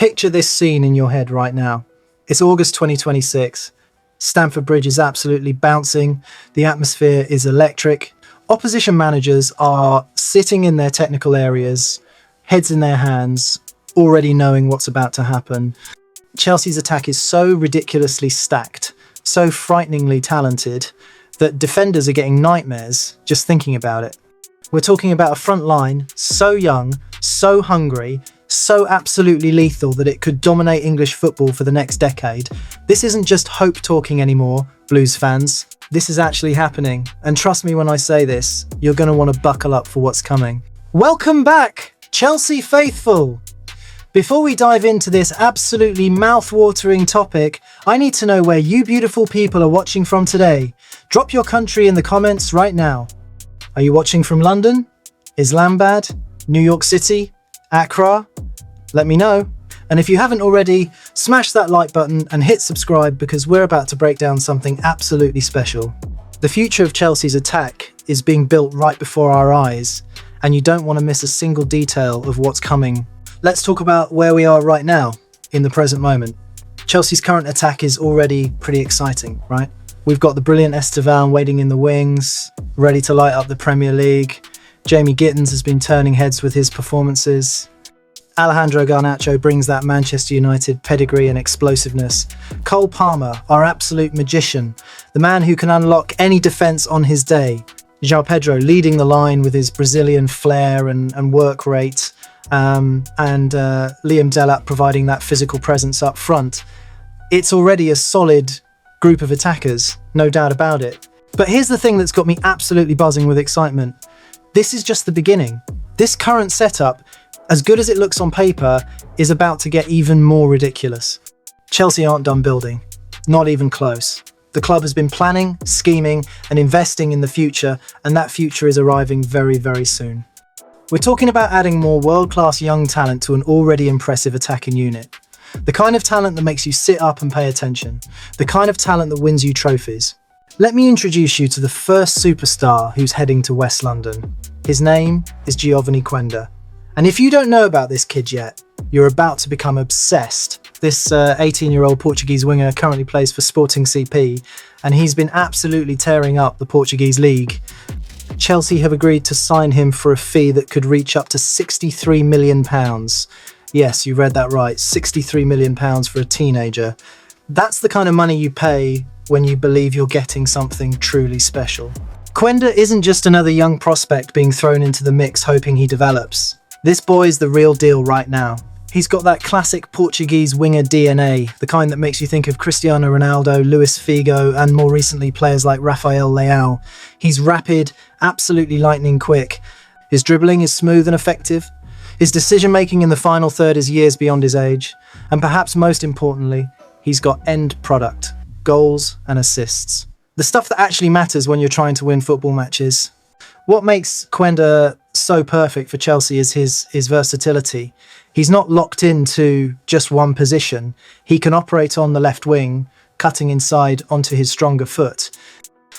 Picture this scene in your head right now. It's August 2026. Stamford Bridge is absolutely bouncing. The atmosphere is electric. Opposition managers are sitting in their technical areas, heads in their hands, already knowing what's about to happen. Chelsea's attack is so ridiculously stacked, so frighteningly talented, that defenders are getting nightmares just thinking about it. We're talking about a front line so young, so hungry, so absolutely lethal that it could dominate English football for the next decade. This isn't just hope talking anymore, Blues fans. This is actually happening. And trust me when I say this, you're going to want to buckle up for what's coming. Welcome back, Chelsea faithful! Before we dive into this absolutely mouth-watering topic, I need to know where you beautiful people are watching from today. Drop your country in the comments right now. Are you watching from London? Islamabad? New York City? Accra? Let me know. And if you haven't already, smash that like button and hit subscribe because we're about to break down something absolutely special. The future of Chelsea's attack is being built right before our eyes, and you don't want to miss a single detail of what's coming. Let's talk about where we are right now, in the present moment. Chelsea's current attack is already pretty exciting, right? We've got the brilliant Estevan waiting in the wings, ready to light up the Premier League. Jamie Gittins has been turning heads with his performances. Alejandro Garnacho brings that Manchester United pedigree and explosiveness. Cole Palmer, our absolute magician, the man who can unlock any defence on his day. João Pedro leading the line with his Brazilian flair and work rate. And Liam Delap providing that physical presence up front. It's already a solid group of attackers, no doubt about it. But here's the thing that's got me absolutely buzzing with excitement. This is just the beginning. This current setup, as good as it looks on paper, is about to get even more ridiculous. Chelsea aren't done building, not even close. The club has been planning, scheming, and investing in the future, and that future is arriving very, very soon. We're talking about adding more world-class young talent to an already impressive attacking unit. The kind of talent that makes you sit up and pay attention. The kind of talent that wins you trophies. Let me introduce you to the first superstar who's heading to West London. His name is Giovani Quenda. And if you don't know about this kid yet, you're about to become obsessed. This 18-year-old Portuguese winger currently plays for Sporting CP, and he's been absolutely tearing up the Portuguese league. Chelsea have agreed to sign him for a fee that could reach up to £63 million. Yes, you read that right, £63 million for a teenager. That's the kind of money you pay when you believe you're getting something truly special. Quenda isn't just another young prospect being thrown into the mix hoping he develops. This boy's the real deal right now. He's got that classic Portuguese winger DNA, the kind that makes you think of Cristiano Ronaldo, Luis Figo, and more recently players like Rafael Leao. He's rapid, absolutely lightning quick. His dribbling is smooth and effective. His decision-making in the final third is years beyond his age. And perhaps most importantly, he's got end product, goals and assists. The stuff that actually matters when you're trying to win football matches. What makes Quenda so perfect for Chelsea is his versatility. He's not locked into just one position. He can operate on the left wing, cutting inside onto his stronger foot.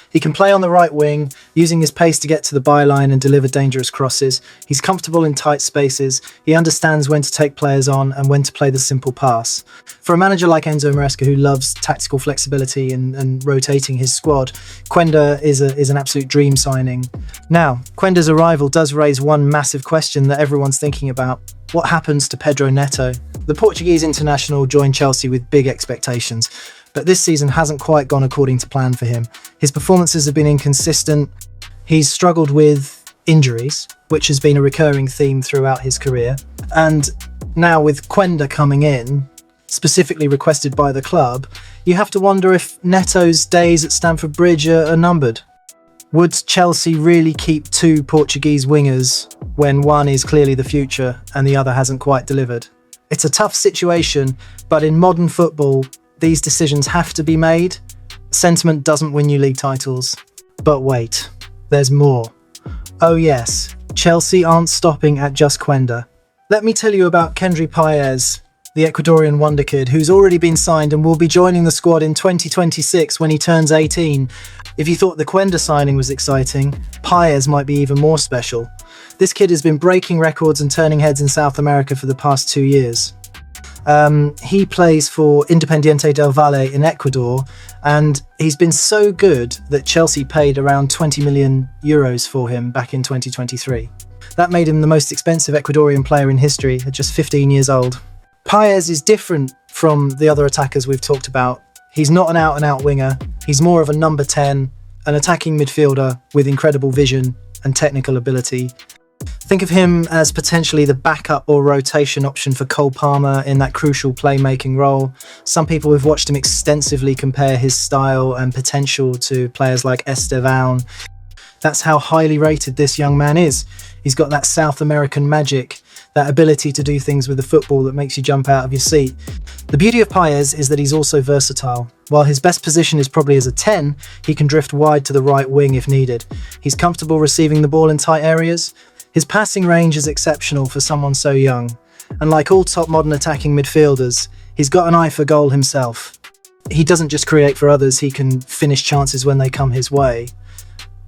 He can play on the right wing, using his pace to get to the byline and deliver dangerous crosses. He's comfortable in tight spaces. He understands when to take players on and when to play the simple pass. For a manager like Enzo Maresca, who loves tactical flexibility and rotating his squad, Quenda is an absolute dream signing. Now, Quenda's arrival does raise one massive question that everyone's thinking about. What happens to Pedro Neto? The Portuguese international joined Chelsea with big expectations, but this season hasn't quite gone according to plan for him. His performances have been inconsistent. He's struggled with injuries, which has been a recurring theme throughout his career. And now with Quenda coming in, specifically requested by the club, you have to wonder if Neto's days at Stamford Bridge are numbered. Would Chelsea really keep two Portuguese wingers when one is clearly the future and the other hasn't quite delivered? It's a tough situation, but in modern football, these decisions have to be made. Sentiment doesn't win you league titles. But wait, there's more. Oh yes, Chelsea aren't stopping at just Quenda. Let me tell you about Kendry Paez, the Ecuadorian wonder kid who's already been signed and will be joining the squad in 2026 when he turns 18. If you thought the Quenda signing was exciting, Paez might be even more special. This kid has been breaking records and turning heads in South America for the past 2 years. He plays for Independiente del Valle in Ecuador, and he's been so good that Chelsea paid around 20 million euros for him back in 2023. That made him the most expensive Ecuadorian player in history at just 15 years old. Paez is different from the other attackers we've talked about. He's not an out-and-out winger. He's more of a number 10, an attacking midfielder with incredible vision and technical ability. Think of him as potentially the backup or rotation option for Cole Palmer in that crucial playmaking role. Some people who've watched him extensively compare his style and potential to players like Estevan. That's how highly rated this young man is. He's got that South American magic, that ability to do things with the football that makes you jump out of your seat. The beauty of Paez is that he's also versatile. While his best position is probably as a 10, he can drift wide to the right wing if needed. He's comfortable receiving the ball in tight areas. His passing range is exceptional for someone so young. And like all top modern attacking midfielders, he's got an eye for goal himself. He doesn't just create for others, he can finish chances when they come his way.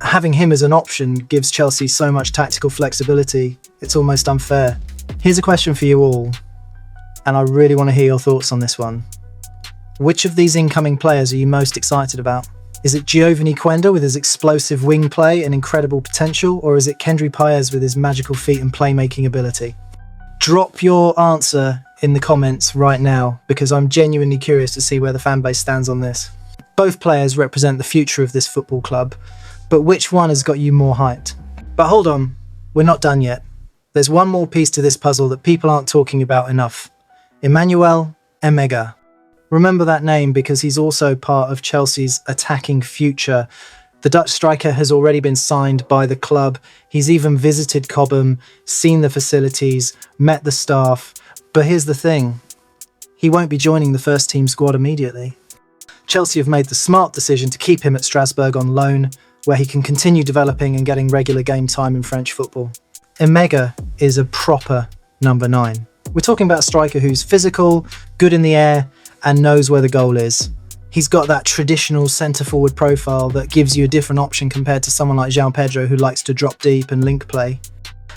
Having him as an option gives Chelsea so much tactical flexibility, it's almost unfair. Here's a question for you all, and I really want to hear your thoughts on this one. Which of these incoming players are you most excited about? Is it Giovani Quenda with his explosive wing play and incredible potential, or is it Kendry Paez with his magical feet and playmaking ability? Drop your answer in the comments right now, because I'm genuinely curious to see where the fanbase stands on this. Both players represent the future of this football club, but which one has got you more hyped? But hold on, we're not done yet. There's one more piece to this puzzle that people aren't talking about enough. Emmanuel Emegha. Remember that name because he's also part of Chelsea's attacking future. The Dutch striker has already been signed by the club. He's even visited Cobham, seen the facilities, met the staff. But here's the thing, he won't be joining the first team squad immediately. Chelsea have made the smart decision to keep him at Strasbourg on loan, where he can continue developing and getting regular game time in French football. Emegha is a proper number 9. We're talking about a striker who's physical, good in the air, and knows where the goal is. He's got that traditional centre-forward profile that gives you a different option compared to someone like João Pedro, who likes to drop deep and link play.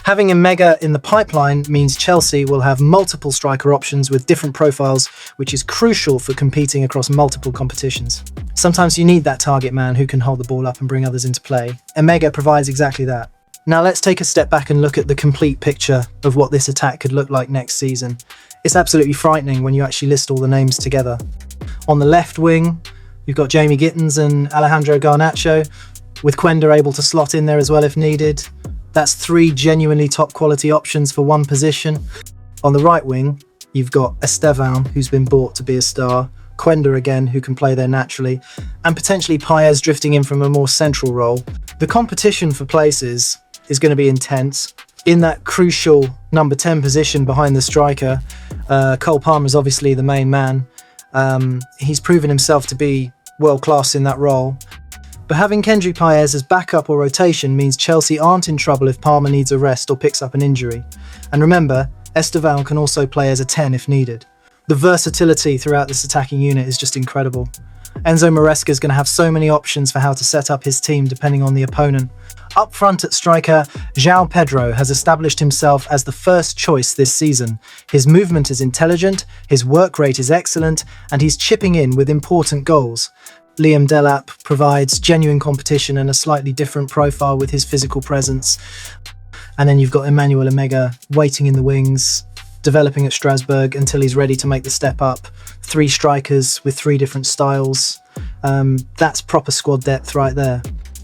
Having Emegha in the pipeline means Chelsea will have multiple striker options with different profiles, which is crucial for competing across multiple competitions. Sometimes you need that target man who can hold the ball up and bring others into play. Emegha provides exactly that. Now let's take a step back and look at the complete picture of what this attack could look like next season. It's absolutely frightening when you actually list all the names together. On the left wing, you've got Jamie Gittins and Alejandro Garnacho, with Quenda able to slot in there as well if needed. That's 3 genuinely top quality options for one position. On the right wing, you've got Estevan, who's been bought to be a star, Quenda again, who can play there naturally, and potentially Paez drifting in from a more central role. The competition for places is going to be intense. In that crucial number 10 position behind the striker, Cole Palmer is obviously the main man. He's proven himself to be world-class in that role. But having Kendry Paez as backup or rotation means Chelsea aren't in trouble if Palmer needs a rest or picks up an injury. And remember, Estevan can also play as a 10 if needed. The versatility throughout this attacking unit is just incredible. Enzo Maresca is going to have so many options for how to set up his team depending on the opponent. Up front at striker, João Pedro has established himself as the first choice this season. His movement is intelligent, his work rate is excellent, and he's chipping in with important goals. Liam Delap provides genuine competition and a slightly different profile with his physical presence. And then you've got Emmanuel Emegha waiting in the wings, developing at Strasbourg until he's ready to make the step up. 3 strikers with 3 different styles. That's proper squad depth right there.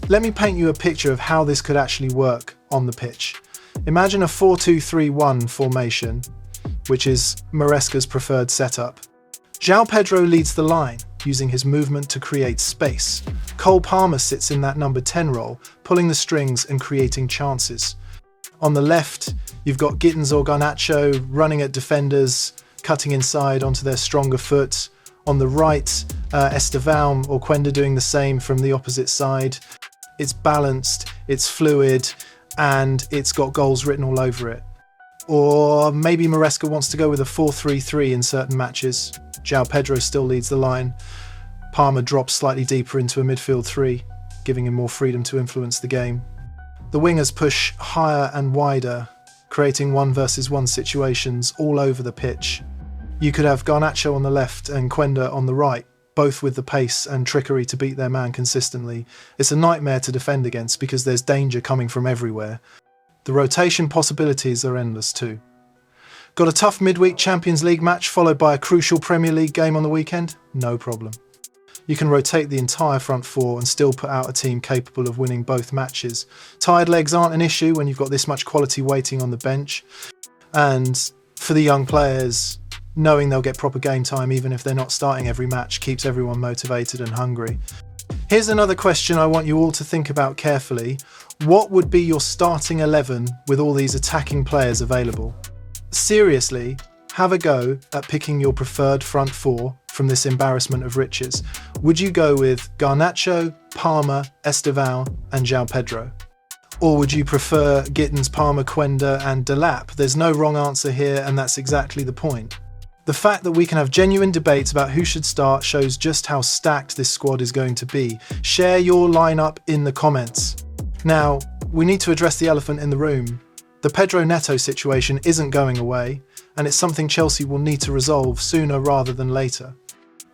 Let me paint you a picture of how this could actually work on the pitch. Imagine a 4-2-3-1 formation, which is Maresca's preferred setup. João Pedro leads the line, using his movement to create space. Cole Palmer sits in that number 10 role, pulling the strings and creating chances. On the left, you've got Gittins or Garnacho running at defenders, cutting inside onto their stronger foot. On the right, Estevan or Quenda doing the same from the opposite side. It's balanced, it's fluid, and it's got goals written all over it. Or maybe Maresca wants to go with a 4-3-3 in certain matches. João Pedro still leads the line. Palmer drops slightly deeper into a midfield 3, giving him more freedom to influence the game. The wingers push higher and wider, creating 1-versus-1 situations all over the pitch. You could have Garnacho on the left and Quenda on the right, both with the pace and trickery to beat their man consistently. It's a nightmare to defend against because there's danger coming from everywhere. The rotation possibilities are endless too. Got a tough midweek Champions League match followed by a crucial Premier League game on the weekend? No problem. You can rotate the entire front four and still put out a team capable of winning both matches. Tired legs aren't an issue when you've got this much quality waiting on the bench. And for the young players, knowing they'll get proper game time even if they're not starting every match keeps everyone motivated and hungry. Here's another question I want you all to think about carefully. What would be your starting 11 with all these attacking players available? Seriously, have a go at picking your preferred front four from this embarrassment of riches. Would you go with Garnacho, Palmer, Estevão and João Pedro? Or would you prefer Gittins, Palmer, Quenda and Delap? There's no wrong answer here and that's exactly the point. The fact that we can have genuine debates about who should start shows just how stacked this squad is going to be. Share your lineup in the comments. Now, we need to address the elephant in the room. The Pedro Neto situation isn't going away, and it's something Chelsea will need to resolve sooner rather than later.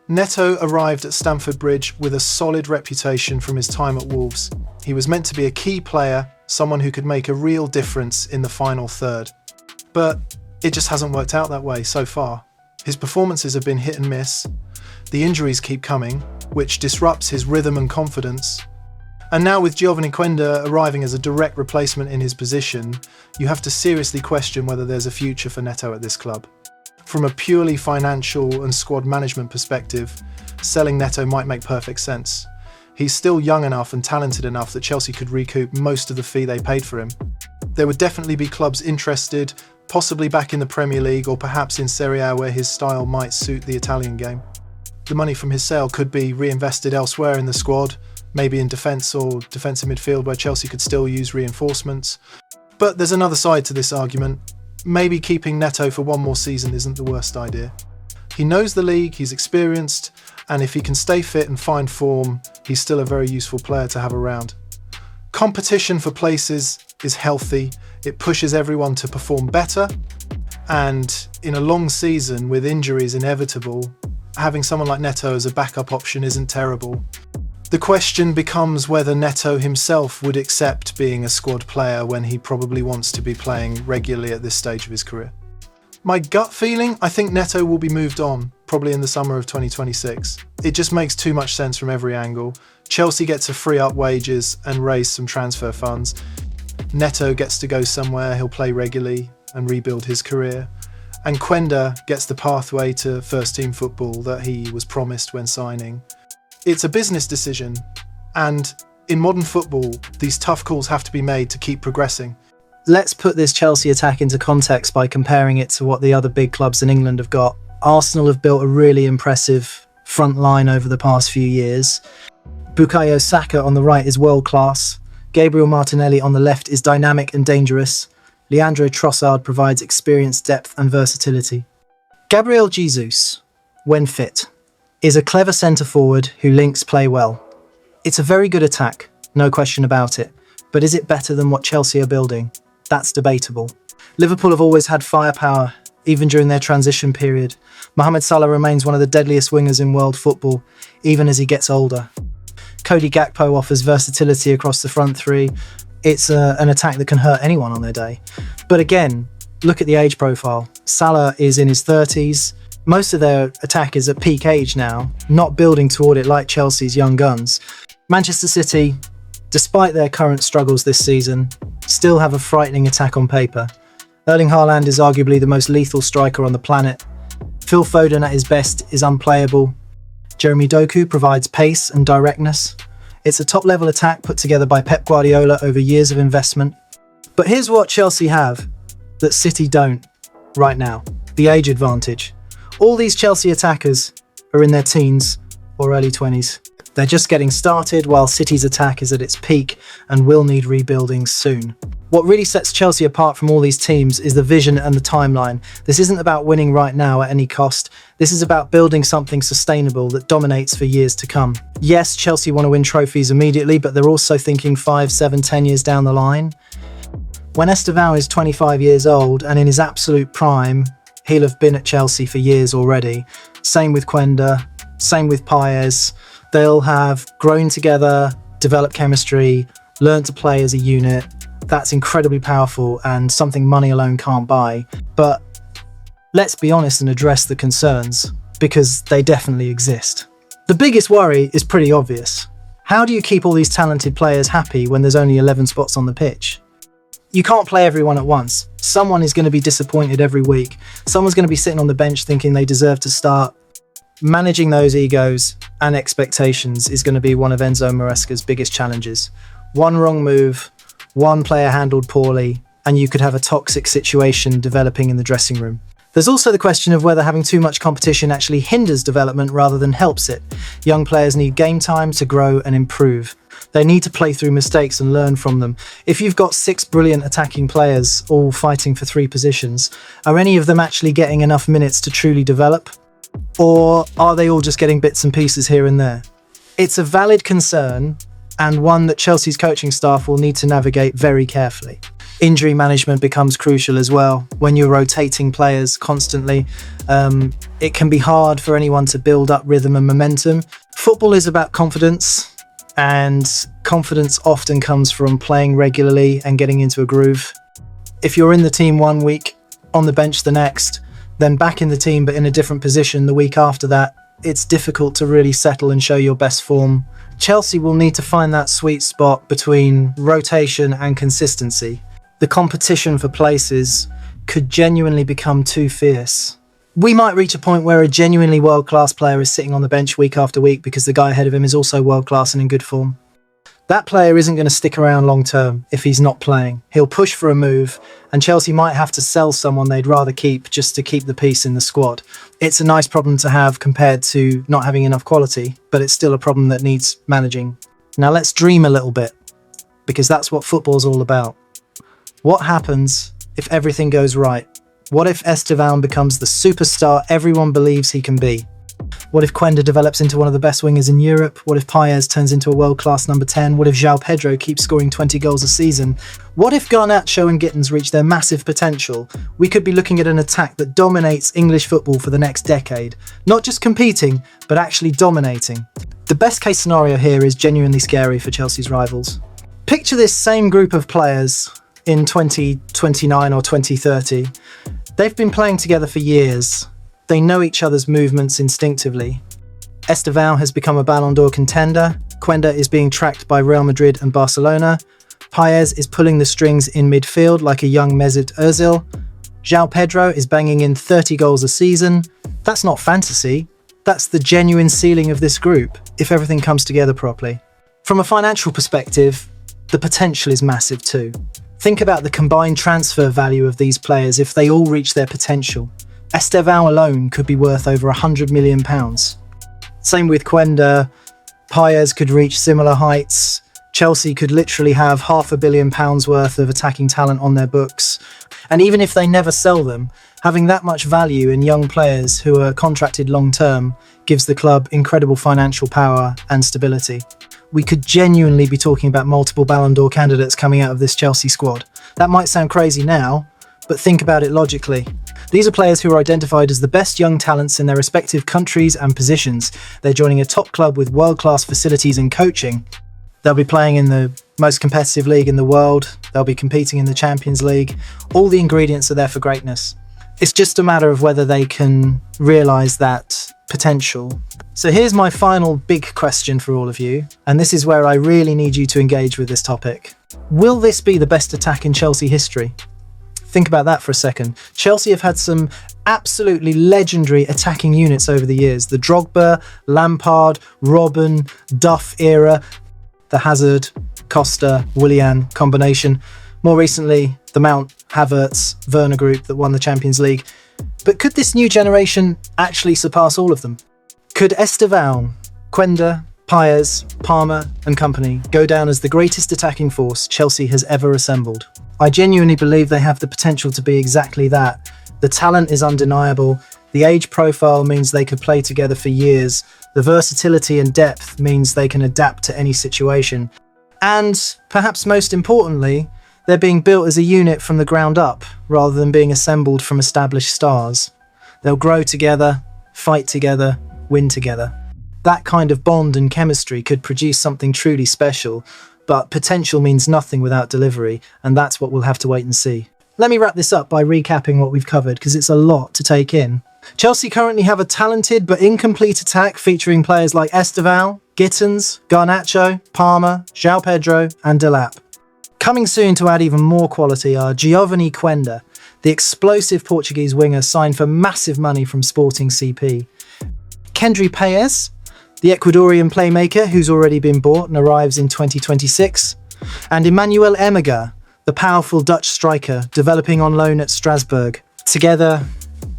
Neto arrived at Stamford Bridge with a solid reputation from his time at Wolves. He was meant to be a key player, someone who could make a real difference in the final third. But it just hasn't worked out that way so far. His performances have been hit and miss. The injuries keep coming, which disrupts his rhythm and confidence. And now with Giovani Quenda arriving as a direct replacement in his position, you have to seriously question whether there's a future for Neto at this club. From a purely financial and squad management perspective, selling Neto might make perfect sense. He's still young enough and talented enough that Chelsea could recoup most of the fee they paid for him. There would definitely be clubs interested, possibly back in the Premier League or perhaps in Serie A where his style might suit the Italian game. The money from his sale could be reinvested elsewhere in the squad, maybe in defence or defensive midfield where Chelsea could still use reinforcements. But there's another side to this argument. Maybe keeping Neto for one more season isn't the worst idea. He knows the league, he's experienced, and if he can stay fit and find form, he's still a very useful player to have around. Competition for places is healthy, it pushes everyone to perform better, and in a long season with injuries inevitable, having someone like Neto as a backup option isn't terrible. The question becomes whether Neto himself would accept being a squad player when he probably wants to be playing regularly at this stage of his career. My gut feeling, I think Neto will be moved on, probably in the summer of 2026. It just makes too much sense from every angle. Chelsea get to free up wages and raise some transfer funds. Neto gets to go somewhere he'll play regularly and rebuild his career. And Quenda gets the pathway to first-team football that he was promised when signing. It's a business decision, and in modern football, these tough calls have to be made to keep progressing. Let's put this Chelsea attack into context by comparing it to what the other big clubs in England have got. Arsenal have built a really impressive front line over the past few years. Bukayo Saka on the right is world class. Gabriel Martinelli on the left is dynamic and dangerous. Leandro Trossard provides experience, depth and versatility. Gabriel Jesus, when fit, is a clever centre-forward who links play well. It's a very good attack, no question about it. But is it better than what Chelsea are building? That's debatable. Liverpool have always had firepower, even during their transition period. Mohamed Salah remains one of the deadliest wingers in world football, even as he gets older. Cody Gakpo offers versatility across the front three. It's an attack that can hurt anyone on their day. But again, look at the age profile. Salah is in his 30s. Most of their attack is at peak age now, not building toward it like Chelsea's young guns. Manchester City, despite their current struggles this season, still have a frightening attack on paper. Erling Haaland is arguably the most lethal striker on the planet. Phil Foden at his best is unplayable. Jeremy Doku provides pace and directness. It's a top-level attack put together by Pep Guardiola over years of investment. But here's what Chelsea have that City don't right now: the age advantage. All these Chelsea attackers are in their teens or early 20s. They're just getting started while City's attack is at its peak and will need rebuilding soon. What really sets Chelsea apart from all these teams is the vision and the timeline. This isn't about winning right now at any cost. This is about building something sustainable that dominates for years to come. Yes, Chelsea want to win trophies immediately, but they're also thinking 5, 7, 10 years down the line. When Estevão is 25 years old and in his absolute prime, he'll have been at Chelsea for years already. Same with Quenda, same with Paez. They'll have grown together, developed chemistry, learned to play as a unit. That's incredibly powerful and something money alone can't buy. But let's be honest and address the concerns, because they definitely exist. The biggest worry is pretty obvious. How do you keep all these talented players happy when there's only 11 spots on the pitch? You can't play everyone at once. Someone is going to be disappointed every week. Someone's going to be sitting on the bench thinking they deserve to start. Managing those egos and expectations is going to be one of Enzo Maresca's biggest challenges. One wrong move, one player handled poorly, and you could have a toxic situation developing in the dressing room. There's also the question of whether having too much competition actually hinders development rather than helps it. Young players need game time to grow and improve. They need to play through mistakes and learn from them. If you've got 6 brilliant attacking players all fighting for 3 positions, are any of them actually getting enough minutes to truly develop? Or are they all just getting bits and pieces here and there? It's a valid concern, and one that Chelsea's coaching staff will need to navigate very carefully. Injury management becomes crucial as well. When you're rotating players constantly, it can be hard for anyone to build up rhythm and momentum. Football is about confidence, and confidence often comes from playing regularly and getting into a groove. If you're in the team one week, on the bench the next, then back in the team but in a different position the week after that, it's difficult to really settle and show your best form. Chelsea will need to find that sweet spot between rotation and consistency. The competition for places could genuinely become too fierce. We might reach a point where a genuinely world-class player is sitting on the bench week after week because the guy ahead of him is also world-class and in good form. That player isn't going to stick around long-term if he's not playing. He'll push for a move, and Chelsea might have to sell someone they'd rather keep just to keep the peace in the squad. It's a nice problem to have compared to not having enough quality, but it's still a problem that needs managing. Now let's dream a little bit, because that's what football's all about. What happens if everything goes right? What if Estevan becomes the superstar everyone believes he can be? What if Quenda develops into one of the best wingers in Europe? What if Paez turns into a world-class number 10? What if João Pedro keeps scoring 20 goals a season? What if Garnacho and Gittins reach their massive potential? We could be looking at an attack that dominates English football for the next decade. Not just competing, but actually dominating. The best case scenario here is genuinely scary for Chelsea's rivals. Picture this same group of players in 2029 or 2030. They've been playing together for years. They know each other's movements instinctively. Estevan has become a Ballon d'Or contender. Quenda is being tracked by Real Madrid and Barcelona. Paez is pulling the strings in midfield like a young Mesut Ozil. João Pedro is banging in 30 goals a season. That's not fantasy. That's the genuine ceiling of this group, if everything comes together properly. From a financial perspective, the potential is massive too. Think about the combined transfer value of these players if they all reach their potential. Estevan alone could be worth over £100 million. Same with Quenda. Paez could reach similar heights. Chelsea could literally have £500 million worth of attacking talent on their books. And even if they never sell them, having that much value in young players who are contracted long-term gives the club incredible financial power and stability. We could genuinely be talking about multiple Ballon d'Or candidates coming out of this Chelsea squad. That might sound crazy now, but think about it logically. These are players who are identified as the best young talents in their respective countries and positions. They're joining a top club with world-class facilities and coaching. They'll be playing in the most competitive league in the world. They'll be competing in the Champions League. All the ingredients are there for greatness. It's just a matter of whether they can realise that potential. So here's my final big question for all of you, and this is where I really need you to engage with this topic. Will this be the best attack in Chelsea history? Think about that for a second. Chelsea have had some absolutely legendary attacking units over the years. The Drogba, Lampard, Robben, Duff era, the Hazard, Costa, Willian combination. More recently, the Mount, Havertz, Werner group that won the Champions League. But could this new generation actually surpass all of them? Could Estevan, Quenda, Paez, Palmer and company go down as the greatest attacking force Chelsea has ever assembled? I genuinely believe they have the potential to be exactly that. The talent is undeniable. The age profile means they could play together for years. The versatility and depth means they can adapt to any situation. And perhaps most importantly, They're being built as a unit from the ground up, rather than being assembled from established stars. They'll grow together, fight together, win together. That kind of bond and chemistry could produce something truly special, but potential means nothing without delivery, and that's what we'll have to wait and see. Let me wrap this up by recapping what we've covered, because it's a lot to take in. Chelsea currently have a talented but incomplete attack featuring players like Esteval, Gittins, Garnacho, Palmer, João Pedro and Delap. Coming soon to add even more quality are Giovani Quenda, the explosive Portuguese winger signed for massive money from Sporting CP. Kendry Paez, the Ecuadorian playmaker who's already been bought and arrives in 2026. And Emmanuel Emegha, the powerful Dutch striker developing on loan at Strasbourg. Together,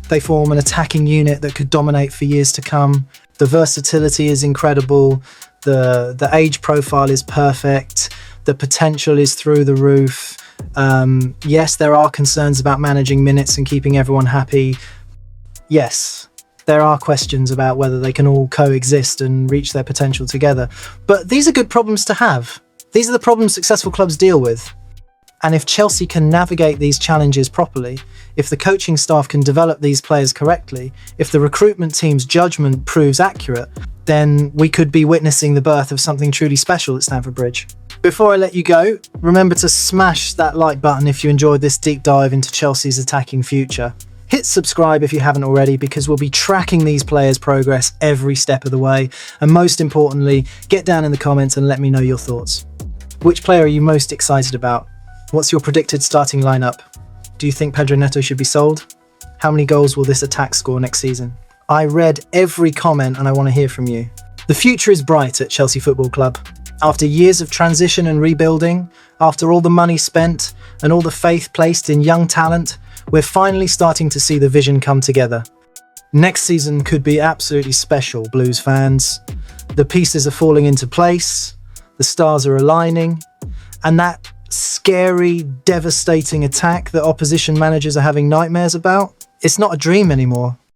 they form an attacking unit that could dominate for years to come. The versatility is incredible. The age profile is perfect. The potential is through the roof. Yes, there are concerns about managing minutes and keeping everyone happy. Yes, there are questions about whether they can all coexist and reach their potential together. But these are good problems to have. These are the problems successful clubs deal with. And if Chelsea can navigate these challenges properly, if the coaching staff can develop these players correctly, if the recruitment team's judgment proves accurate, then we could be witnessing the birth of something truly special at Stamford Bridge. Before I let you go, remember to smash that like button if you enjoyed this deep dive into Chelsea's attacking future. Hit subscribe if you haven't already, because we'll be tracking these players' progress every step of the way. And most importantly, get down in the comments and let me know your thoughts. Which player are you most excited about? What's your predicted starting lineup? Do you think Pedro Neto should be sold? How many goals will this attack score next season? I read every comment and I want to hear from you. The future is bright at Chelsea Football Club. After years of transition and rebuilding, after all the money spent and all the faith placed in young talent, we're finally starting to see the vision come together. Next season could be absolutely special, Blues fans. The pieces are falling into place, the stars are aligning, and that scary, devastating attack that opposition managers are having nightmares about, it's not a dream anymore.